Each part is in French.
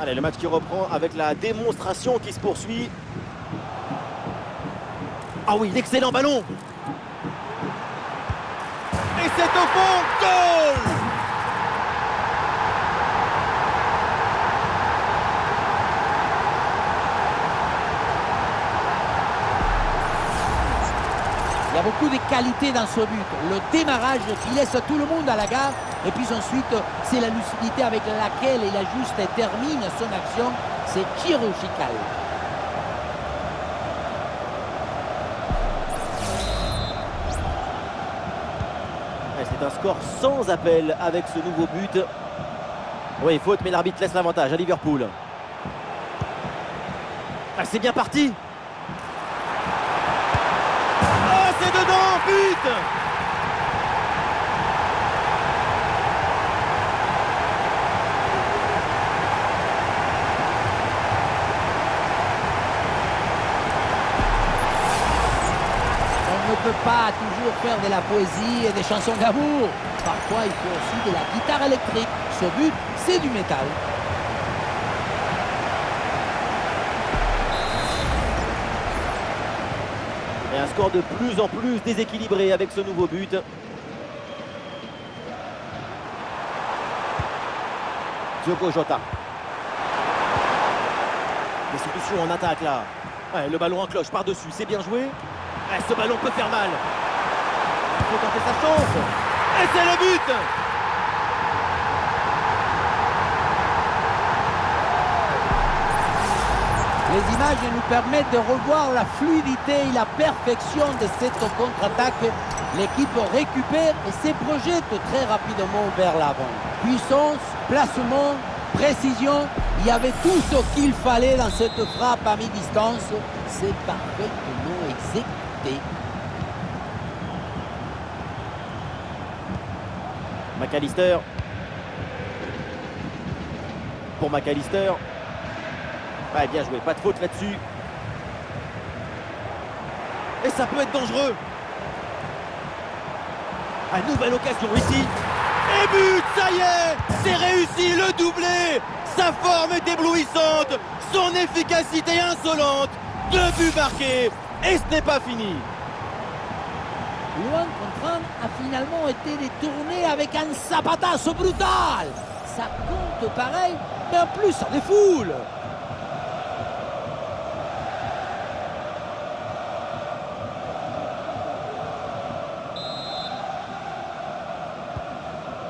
Allez, le match qui reprend avec la démonstration qui se poursuit. Ah oui, l'excellent ballon. Et c'est au fond, goal! Il y a beaucoup de qualité dans ce but. Le démarrage qui laisse tout le monde à la gare. Et puis ensuite, c'est la lucidité avec laquelle il ajuste et termine son action. C'est chirurgical. C'est un score sans appel avec ce nouveau but. Oui, faute, mais l'arbitre laisse l'avantage à Liverpool. Ah, c'est bien parti. Oh, c'est dedans, but! On ne peut pas toujours faire de la poésie et des chansons d'amour. Parfois, il faut aussi de la guitare électrique. Ce but, c'est du métal. Et un score de plus en plus déséquilibré avec ce nouveau but. Diogo Jota. Des solutions en attaque là. Ouais, le ballon en cloche par-dessus, c'est bien joué. Ouais, ce ballon peut faire mal. Il faut tenter sa chance. Et c'est le but! Les images nous permettent de revoir la fluidité et la perfection de cette contre-attaque. L'équipe récupère et se projette très rapidement vers l'avant. Puissance, placement, précision, il y avait tout ce qu'il fallait dans cette frappe à mi-distance. C'est parfaitement exécuté. McAllister. Pour McAllister. Ouais, bien joué, pas de faute là-dessus. Et ça peut être dangereux. Une nouvelle occasion ici. Et but, ça y est, c'est réussi, le doublé. Sa forme est éblouissante, son efficacité insolente. 2 buts marqués, et ce n'est pas fini. Luan Contran a finalement été détourné avec un zapatazo brutal. Ça compte pareil, mais en plus ça défoule.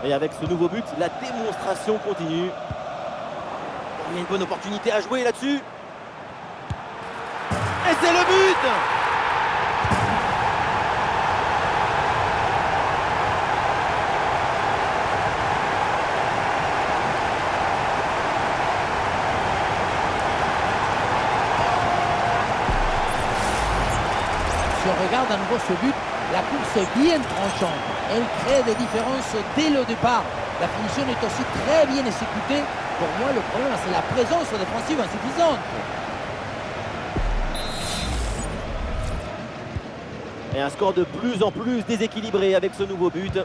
Et avec ce nouveau but, la démonstration continue. Il y a une bonne opportunité à jouer là-dessus. Et c'est le but! Si on regarde à nouveau ce but, la course est bien tranchante. Elle crée des différences dès le départ. La finition est aussi très bien exécutée. Pour moi, le problème, c'est la présence défensive insuffisante. Et un score de plus en plus déséquilibré avec ce nouveau but.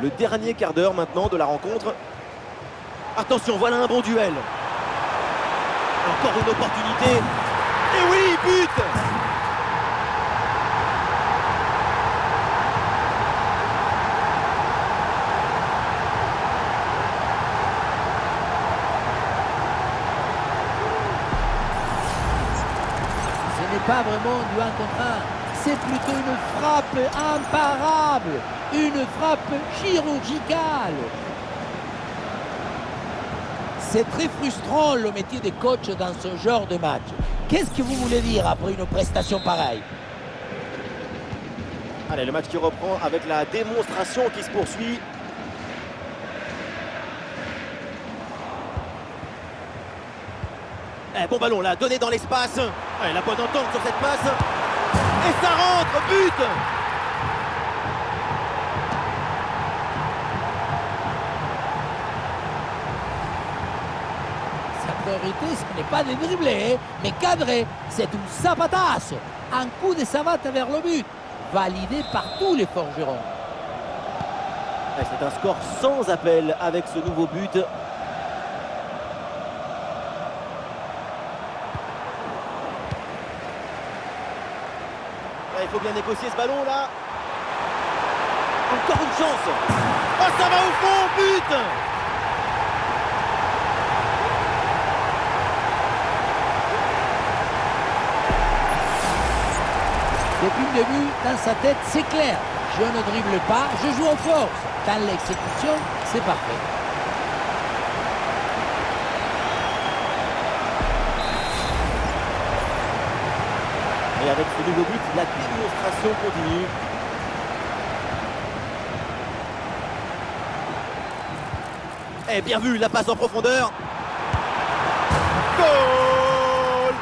Le dernier quart d'heure maintenant de la rencontre. Attention, voilà un bon duel. Encore une opportunité. Et oui, but! Ce n'est pas vraiment du 1 contre 1. C'est plutôt une frappe imparable. Une frappe chirurgicale. C'est très frustrant le métier de coach dans ce genre de match. Qu'est-ce que vous voulez dire après une prestation pareille? Allez, le match qui reprend avec la démonstration qui se poursuit. Bon ballon là, donné dans l'espace. La bonne entente sur cette passe. Et ça rentre, but! Sa priorité, ce n'est pas de dribbler, mais cadrer. C'est un zapatazo. Un coup de savate vers le but. Validé par tous les forgerons. C'est un score sans appel avec ce nouveau but. faut bien négocier ce ballon là. Encore une chance. Oh, ça va au fond, but. Depuis le début, dans sa tête, c'est clair. Je ne dribble pas, je joue en force. Dans l'exécution, c'est parfait. Et avec ce nouveau but, la démonstration continue. Et bien vu, la passe en profondeur. Goal!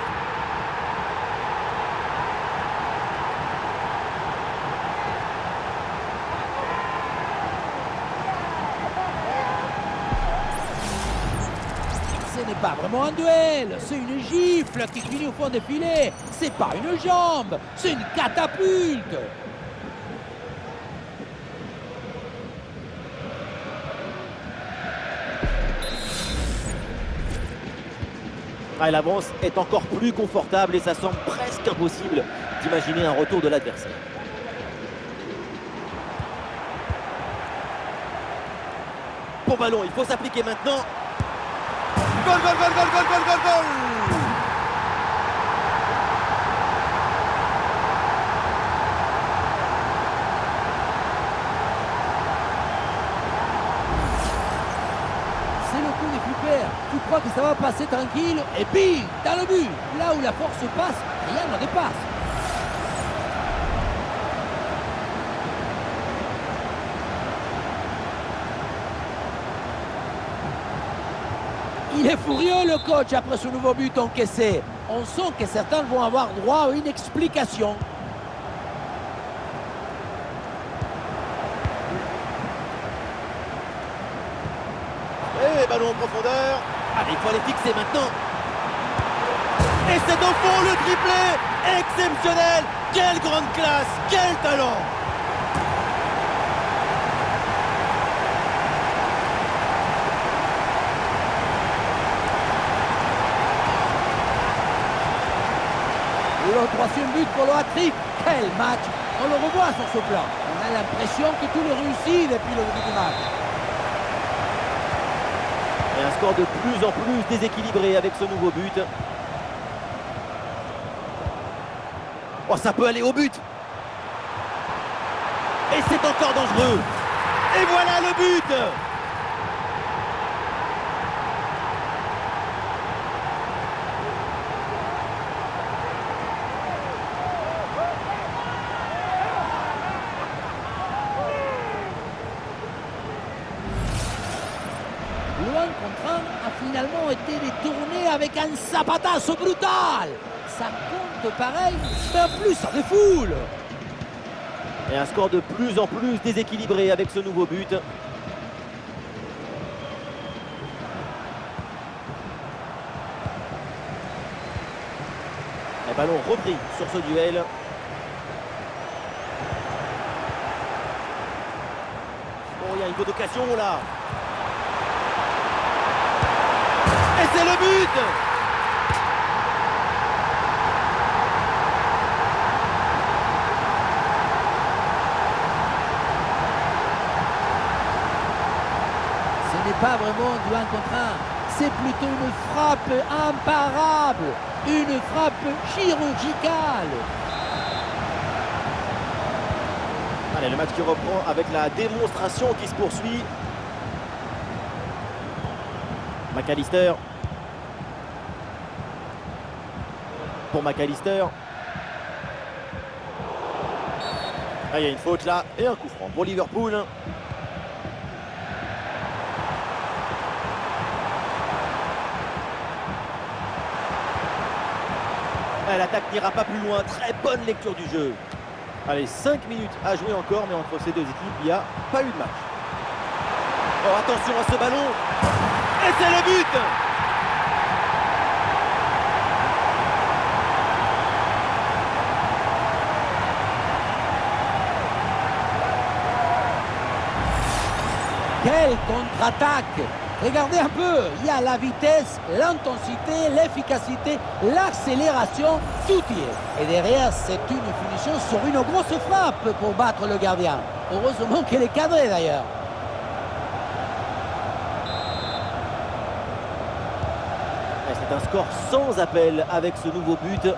Ce n'est pas vraiment un duel, c'est une gifle qui finit au fond des filets. C'est pas une jambe, c'est une catapulte. Ah, l'avance est encore plus confortable et ça semble presque impossible d'imaginer un retour de l'adversaire. Bon ballon, il faut s'appliquer maintenant. Goal, goal, goal, goal, goal, goal, goal, goal! C'est le coup des flippers. Tu crois que ça va passer tranquille et bim, dans le but. Là où la force passe, rien ne dépasse. Il est furieux le coach après ce nouveau but encaissé. On sent que certains vont avoir droit à une explication. Et ballon en profondeur. Allez, il faut aller fixer maintenant. Et c'est au fond le triplé. Exceptionnel. Quelle grande classe. Quel talent. Le troisième but pour le hat-trick. Quel match! On le revoit sur ce plan. On a l'impression que tout le réussit depuis le début du match. Et un score de plus en plus déséquilibré avec ce nouveau but. Oh, ça peut aller au but. Et c'est encore dangereux. Et voilà le but. Loin contre un a finalement été détourné avec un zapatazo brutal. Ça compte pareil, mais en plus ça défoule. Et un score de plus en plus déséquilibré avec ce nouveau but. Le ballon repris sur ce duel. Oh, il y a une bonne occasion là. Et c'est le but. Ce n'est pas vraiment du 1 contre 1, c'est plutôt une frappe imparable, une frappe chirurgicale. Allez, le match qui reprend avec la démonstration qui se poursuit. McAllister. Pour McAllister. Ah, il y a une faute là et un coup franc pour Liverpool. L'attaque n'ira pas plus loin. Très bonne lecture du jeu. Allez, 5 minutes à jouer encore, mais entre ces deux équipes, il n'y a pas eu de match. Oh, attention à ce ballon. Et c'est le but. Quelle contre-attaque! Regardez un peu, il y a la vitesse, l'intensité, l'efficacité, l'accélération, tout y est. Et derrière, c'est une finition sur une grosse frappe pour battre le gardien. Heureusement qu'elle est cadrée d'ailleurs. C'est un score sans appel avec ce nouveau but.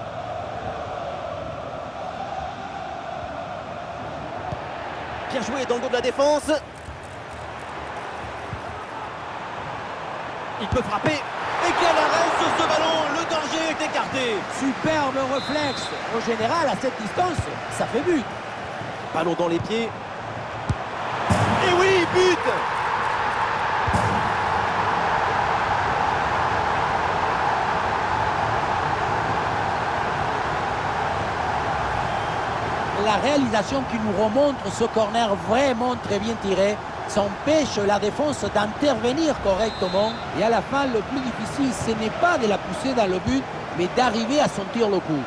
Bien joué dans le dos de la défense. Il peut frapper. Et quel arrêt sur ce ballon. Le danger est écarté. Superbe réflexe. Au général, à cette distance, ça fait but. Ballon dans les pieds. Et oui, but. La réalisation qui nous remontre ce corner vraiment très bien tiré, ça empêche la défense d'intervenir correctement. Et à la fin, le plus difficile, ce n'est pas de la pousser dans le but, mais d'arriver à sentir le coup.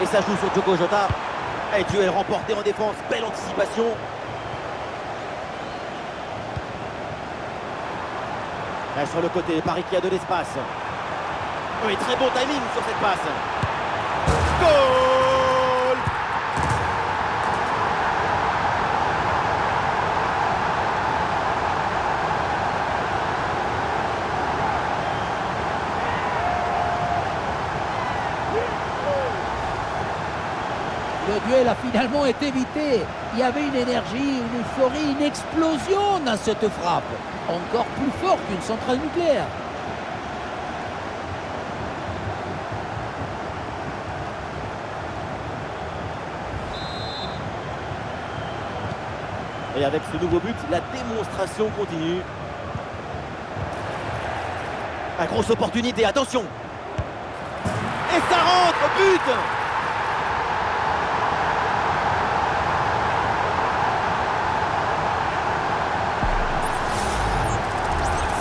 Et ça joue sur Diogo Jota. Et duel remporté en défense. Belle anticipation. Là, sur le côté, Paris qui a de l'espace. Oui, très bon timing sur cette passe. Goal! Le duel a finalement été évité. Il y avait une énergie, une euphorie, une explosion dans cette frappe. Encore plus fort qu'une centrale nucléaire. Et avec ce nouveau but, la démonstration continue. Une grosse opportunité, attention. Et ça rentre, but.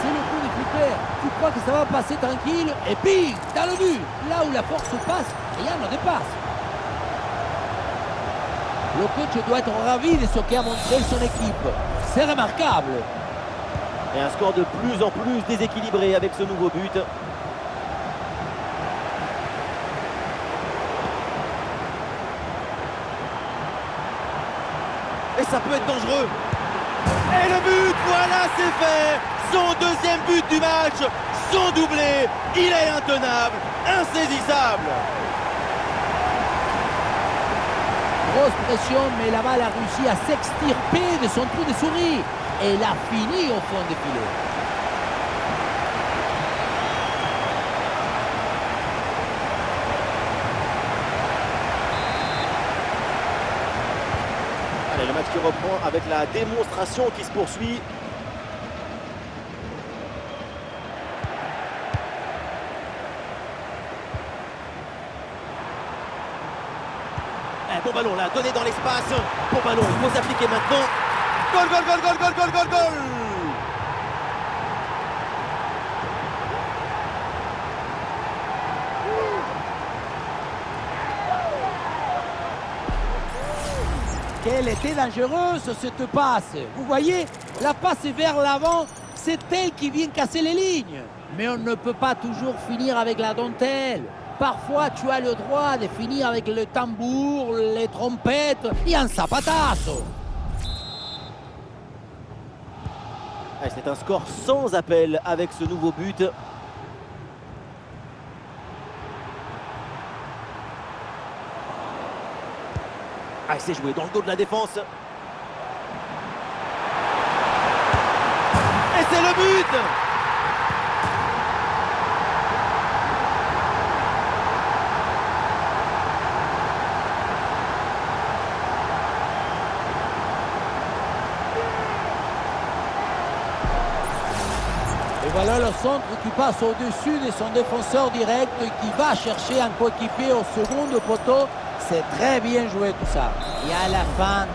C'est le coup des flipper. Tu crois que ça va passer tranquille et puis dans le but. Là où la force passe, rien ne dépasse. Le coach doit être ravi de ce qu'a montré son équipe. C'est remarquable. Et un score de plus en plus déséquilibré avec ce nouveau but. Et ça peut être dangereux. Et le but, voilà, c'est fait. Son deuxième but du match, son doublé. Il est intenable, insaisissable. Grosse pression, mais la balle a réussi à s'extirper de son trou de souris. Et il a fini au fond des filets. Allez, le match qui reprend avec la démonstration qui se poursuit. Bon ballon là, donné dans l'espace. Bon ballon, il faut s'appliquer maintenant. Goal, goal, goal, goal, goal, goal, goal, goal. Quelle était dangereuse cette passe. Vous voyez, la passe vers l'avant, c'est elle qui vient casser les lignes. Mais on ne peut pas toujours finir avec la dentelle. Parfois, tu as le droit de finir avec le tambour, les trompettes et un zapatazo. C'est un score sans appel avec ce nouveau but. C'est joué dans le dos de la défense. Et c'est le but! Et voilà le centre qui passe au-dessus de son défenseur direct et qui va chercher un coéquipier au second poteau. C'est très bien joué tout ça. Et à la fin,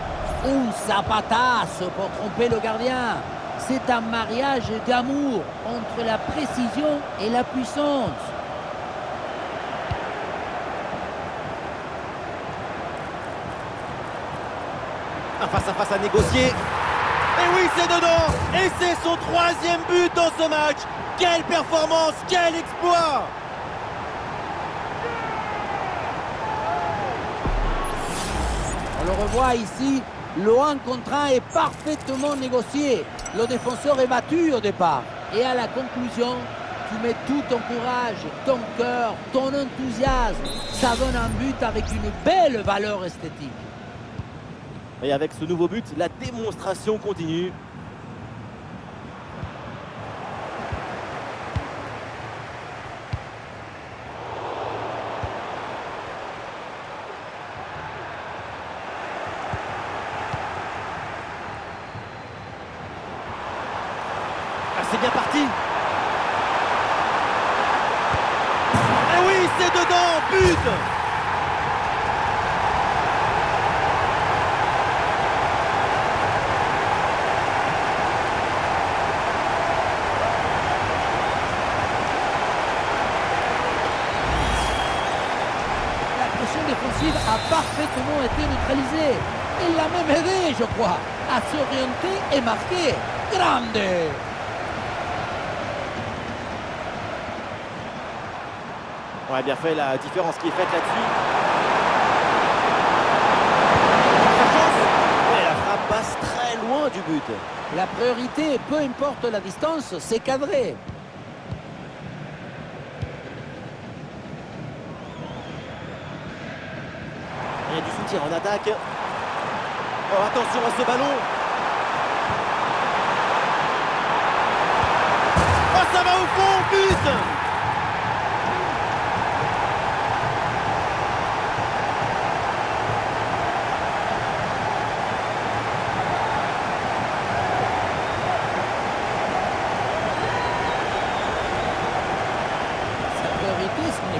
un zapatazo pour tromper le gardien. C'est un mariage d'amour entre la précision et la puissance. Un face-à-face à négocier. Et oui, c'est dedans. Et c'est son 3e but dans ce match. Quelle performance, quel exploit! On le revoit ici, le 1 contre 1 est parfaitement négocié. Le défenseur est battu au départ. Et à la conclusion, tu mets tout ton courage, ton cœur, ton enthousiasme. Ça donne un but avec une belle valeur esthétique. Et avec ce nouveau but, la démonstration continue. C'est bien parti. Et oui, c'est dedans, but. La pression défensive a parfaitement été neutralisée. Il l'a même aidé, je crois, à s'orienter et marquer. Grande! On a bien fait la différence qui est faite là-dessus. Mais la frappe passe très loin du but. La priorité, peu importe la distance, c'est cadré. Il y a du soutien en attaque. Oh, attention à ce ballon. Oh, ça va au fond, but.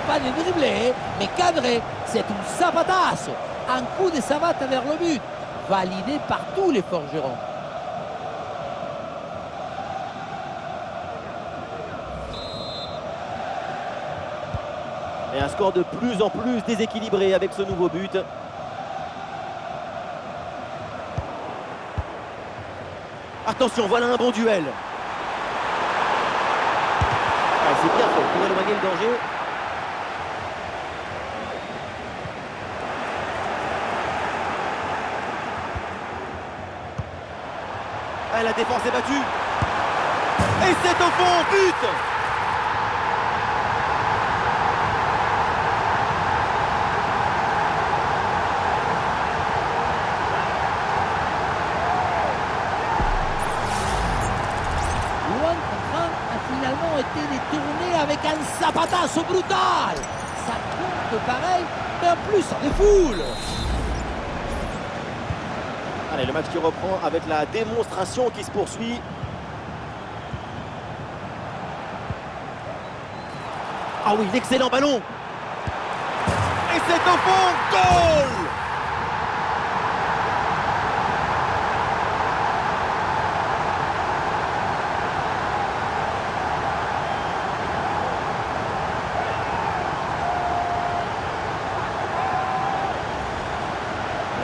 Pas de dribbler, mais cadré. C'est un sabatasso. Un coup de savate vers le but. Validé par tous les forgerons. Et un score de plus en plus déséquilibré avec ce nouveau but. Attention, voilà un bon duel. Ah, c'est bien fait pour éloigner le danger. Ah, la défense est battue. Et c'est au fond, but. Loin contre un a finalement été détourné avec un zapatasso brutal. Ça compte pareil, mais en plus ça défoule. Allez, le match qui reprend avec la démonstration qui se poursuit. Ah oui, l'excellent ballon. Et c'est au fond, goal.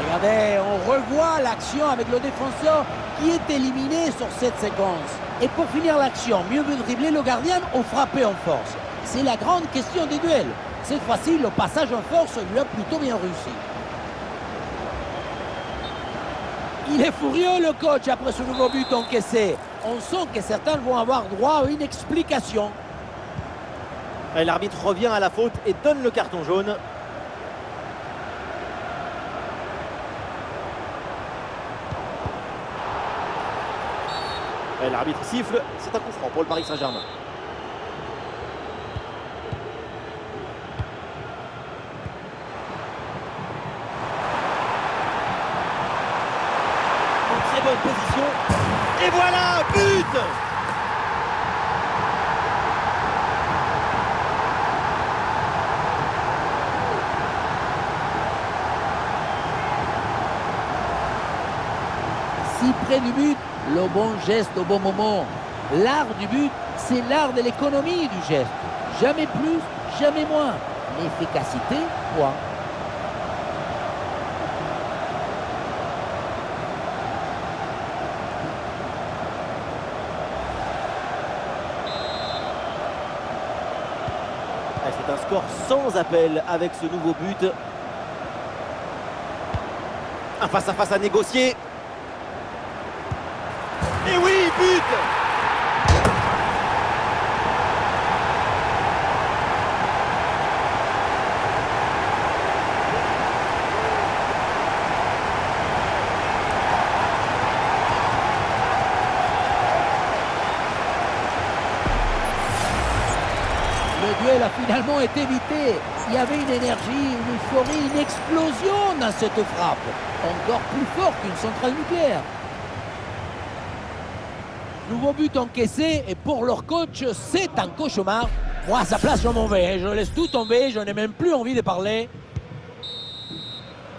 Regardez, on revoit l'action avec le défenseur qui est éliminé sur cette séquence. Et pour finir l'action, mieux vaut dribbler le gardien ou frapper en force. C'est la grande question des duels. Cette fois-ci, le passage en force lui a plutôt bien réussi. Il est furieux le coach après ce nouveau but encaissé. On sent que certains vont avoir droit à une explication. Et l'arbitre revient à la faute et donne le carton jaune. Et l'arbitre siffle, c'est un coup franc pour le Paris Saint-Germain. Une très bonne position. Et voilà, but! Si près du but, le bon geste au bon moment. L'art du but, c'est l'art de l'économie du geste. Jamais plus, jamais moins. L'efficacité, point. un score sans appel avec ce nouveau but. Un face-à-face à négocier. Et oui, but! Le duel a finalement été évité. Il y avait une énergie, une euphorie, une explosion dans cette frappe. Encore plus fort qu'une centrale nucléaire. Nouveau but encaissé et pour leur coach, c'est un cauchemar. Moi, à sa place, je m'en vais. Je laisse tout tomber, je n'ai même plus envie de parler.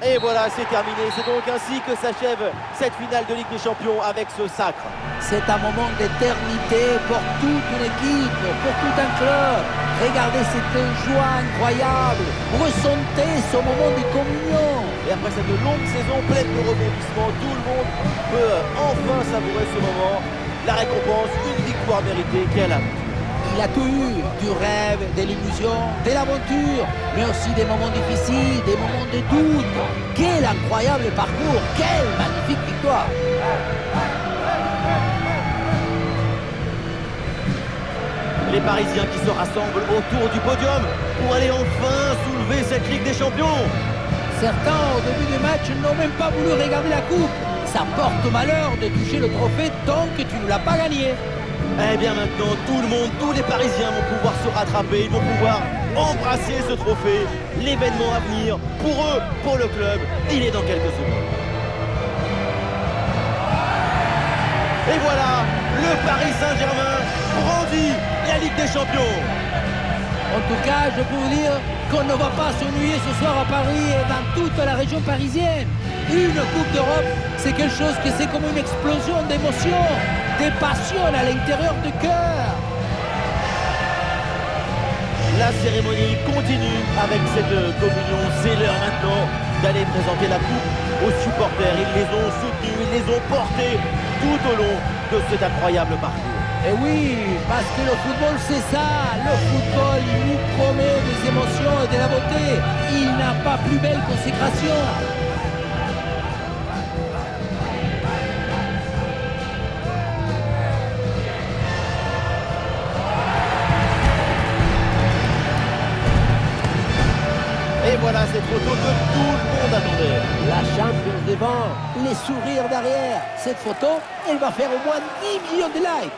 Et voilà, c'est terminé. C'est donc ainsi que s'achève cette finale de Ligue des Champions avec ce sacre. C'est un moment d'éternité pour toute une équipe, pour tout un club. Regardez cette joie incroyable. Ressentez ce moment de communion. Et après cette longue saison pleine de rebondissements, tout le monde peut enfin savourer ce moment. La récompense, une victoire méritée. Quelle aventure! Il a tout eu, du rêve, de l'illusion, de l'aventure, mais aussi des moments difficiles, des moments de doute. Quel incroyable parcours, quelle magnifique victoire! Les Parisiens qui se rassemblent autour du podium pour aller enfin soulever cette Ligue des Champions. Certains, au début du match, n'ont même pas voulu regarder la coupe. Ça porte malheur de toucher le trophée tant que tu ne l'as pas gagné. Eh bien maintenant, tout le monde, tous les Parisiens vont pouvoir se rattraper, ils vont pouvoir embrasser ce trophée. L'événement à venir, pour eux, pour le club, il est dans quelques secondes. Et voilà, le Paris Saint-Germain brandit la Ligue des Champions. En tout cas, je peux vous dire qu'on ne va pas s'ennuyer ce soir à Paris et dans toute la région parisienne. Une Coupe d'Europe, c'est quelque chose que c'est comme une explosion d'émotions, des passions à l'intérieur du cœur. La cérémonie continue avec cette communion. C'est l'heure maintenant d'aller présenter la coupe aux supporters. Ils les ont soutenus, ils les ont portés tout au long de cet incroyable parcours. Et oui, parce que le football c'est ça, le football il nous promet des émotions et de la beauté, il n'a pas plus belle consécration. Et voilà cette photo que tout le monde attendait. La Champions devant, les sourires derrière. Cette photo, elle va faire au moins 10 millions de likes.